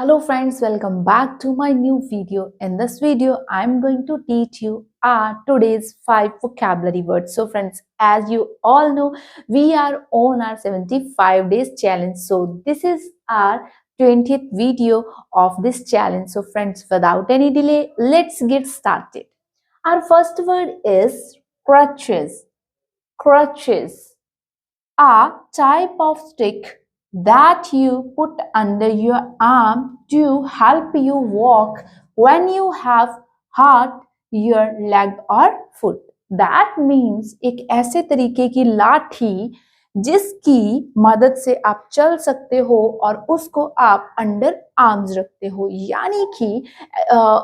Hello friends, welcome back to my new video. In this video, I'm going to teach you today's 5 vocabulary words. So friends, as you all know, we are on our 75 days challenge. So this is our 20th video of this challenge. So friends, without any delay, let's get started. Our first word is crutches. Crutches, a type of stick that you put under your arm to help you walk when you have hurt your leg or foot. That means एक ऐसे तरीके की लाठी जिसकी मदद से आप चल सकते हो और उसको आप अंडर आर्म्स रखते हो, यानी कि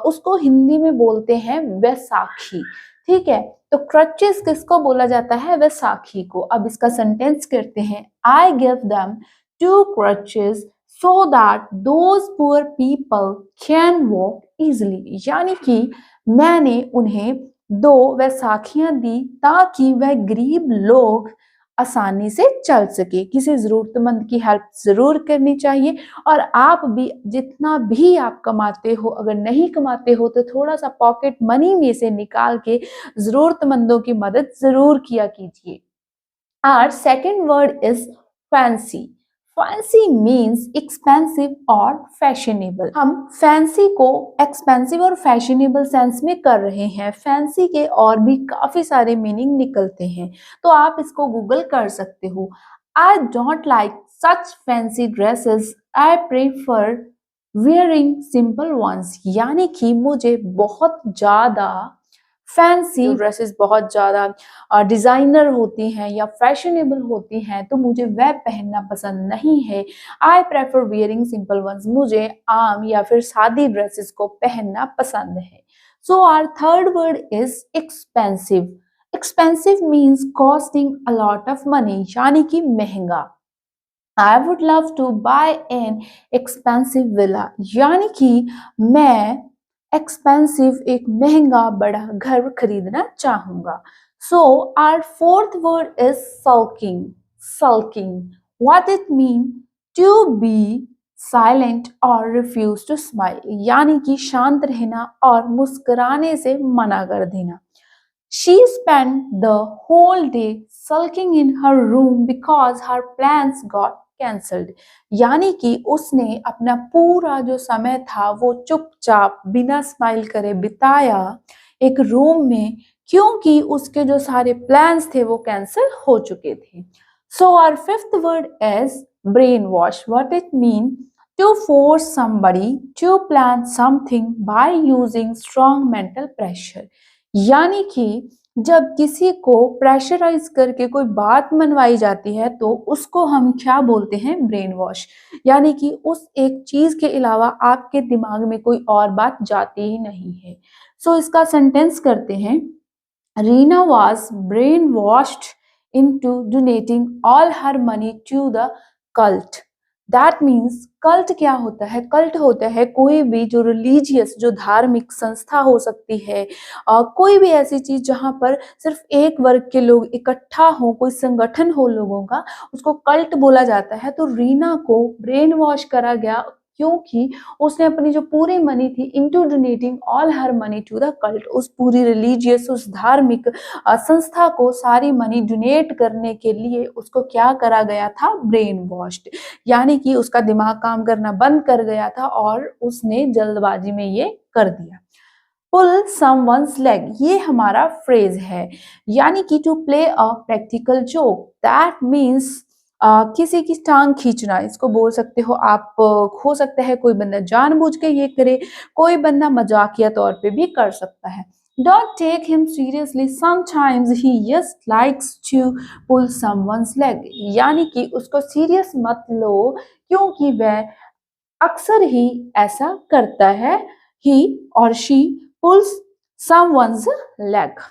उसको हिंदी में बोलते हैं वैसाखी। ठीक है, तो क्रचेस किसको बोला जाता है? वैसाखी को। अब इसका सेंटेंस करते हैं, I give them 2 crutches so that those poor people can walk easily, यानी कि मैंने उन्हें 2 वैसाखियां दी ताकि वह गरीब लोग आसानी से चल सके। किसी जरूरतमंद की हेल्प जरूर करनी चाहिए और आप भी जितना भी आप कमाते हो, अगर नहीं कमाते हो तो थोड़ा सा पॉकेट मनी में से निकाल के जरूरतमंदों की मदद जरूर किया कीजिए। Our second word is fancy. Fancy means expensive or fashionable. हम fancy को expensive और fashionable सेंस में कर रहे हैं। fancy के और भी काफी सारे मीनिंग निकलते हैं, तो आप इसको गूगल कर सकते हो। I don't like such fancy dresses. I prefer wearing simple ones. यानी कि मुझे बहुत ज्यादा फैंसी ड्रेसेस बहुत ज़्यादा डिज़ाइनर होती हैं या फैशनेबल होती हैं, तो मुझे वह पहनना पसंद नहीं है। I prefer wearing simple ones, मुझे आम या फिर सादी ड्रेसेस को पहनना पसंद है। So our third word is expensive. Expensive means costing a lot of money, यानी कि महंगा। I would love to buy an expensive villa, यानी कि मैं एक्सपेंसिव एक महंगा बड़ा घर खरीदना चाहूंगा। So our fourth word is sulking. Sulking, what it mean? To be silent or refuse to smile, यानी कि शांत रहना और मुस्कुराने से मना कर देना। She spent the whole day sulking in her room because her plans got cancelled, यानी कि उसने अपना पूरा जो समय था वो चुपचाप बिना स्माइल करे बिताया एक रूम में, क्योंकि उसके जो सारे प्लान्स थे वो कैंसिल हो चुके थे। So our fifth word is brain wash. What it mean? To force somebody to plan something by using strong mental pressure, यानी कि जब किसी को प्रेशराइज करके कोई बात मनवाई जाती है तो उसको हम क्या बोलते हैं? ब्रेन वॉश, यानी कि उस एक चीज के अलावा आपके दिमाग में कोई और बात जाती ही नहीं है। सो इसका सेंटेंस करते हैं, Reena was brain washed into donating all her money to the cult. That means cult क्या होता है? कल्ट होता है कोई भी जो रिलीजियस, जो धार्मिक संस्था हो सकती है, कोई भी ऐसी चीज जहां पर सिर्फ एक वर्ग के लोग इकट्ठा हो, कोई संगठन हो लोगों का, उसको कल्ट बोला जाता है। तो रीना को ब्रेन वॉश करा गया क्योंकि उसने अपनी जो पूरी मनी थी into donating all her money to the cult, उस पूरी रिलीजियस, उस धार्मिक संस्था को सारी मनी डोनेट करने के लिए उसको क्या करा गया था? ब्रेन वॉश्ड, यानी कि उसका दिमाग काम करना बंद कर गया था और उसने जल्दबाजी में ये कर दिया। पुल समवन्स लेग, ये हमारा फ्रेज है, यानी कि to play a practical joke. That means किसी की टांग खींचना, इसको बोल सकते हो आप। हो सकता है कोई बंदा जानबूझ के ये करे, कोई बंदा मजाकिया तौर पे भी कर सकता है। Don't take him seriously. Sometimes he just likes to pull someone's leg, यानी कि उसको सीरियस मत लो क्योंकि वह अक्सर ही ऐसा करता है। He or she pulls someone's leg.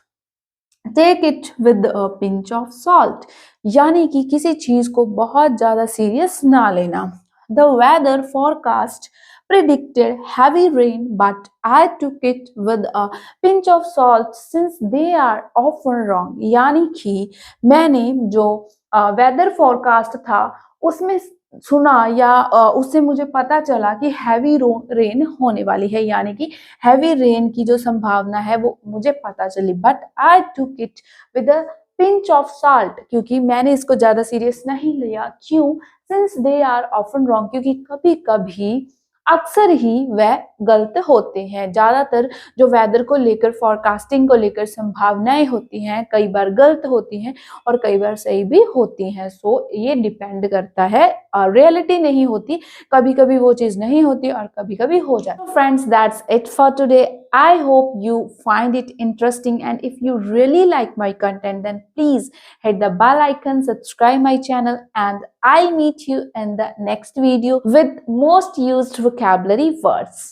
Take it with a pinch of salt, यानी कि किसी चीज को बहुत ज्यादा सीरियस ना लेना। The weather forecast predicted heavy rain, but I took it with a pinch of salt since they are often wrong, यानी कि मैंने जो वेदर फोरकास्ट था उसमें सुना या उससे मुझे पता चला कि हैवी रेन होने वाली है, यानी कि हैवी रेन की जो संभावना है वो मुझे पता चली, but I took it with a pinch of salt, क्योंकि मैंने इसको ज्यादा सीरियस नहीं लिया। क्यों? Since they are often wrong, क्योंकि कभी कभी अक्सर ही वह गलत होते हैं। ज्यादातर जो वेदर को लेकर, फॉरकास्टिंग को लेकर संभावनाएं होती हैं, कई बार गलत होती हैं और कई बार सही भी होती हैं। सो ये डिपेंड करता है, रियलिटी नहीं होती, कभी कभी वो चीज नहीं होती और कभी कभी हो जाती है। Friends, that's it for today. I hope you find it interesting, and if you really like my content, then please hit the bell icon, subscribe my channel, and I'll meet you in the next video with most used vocabulary words.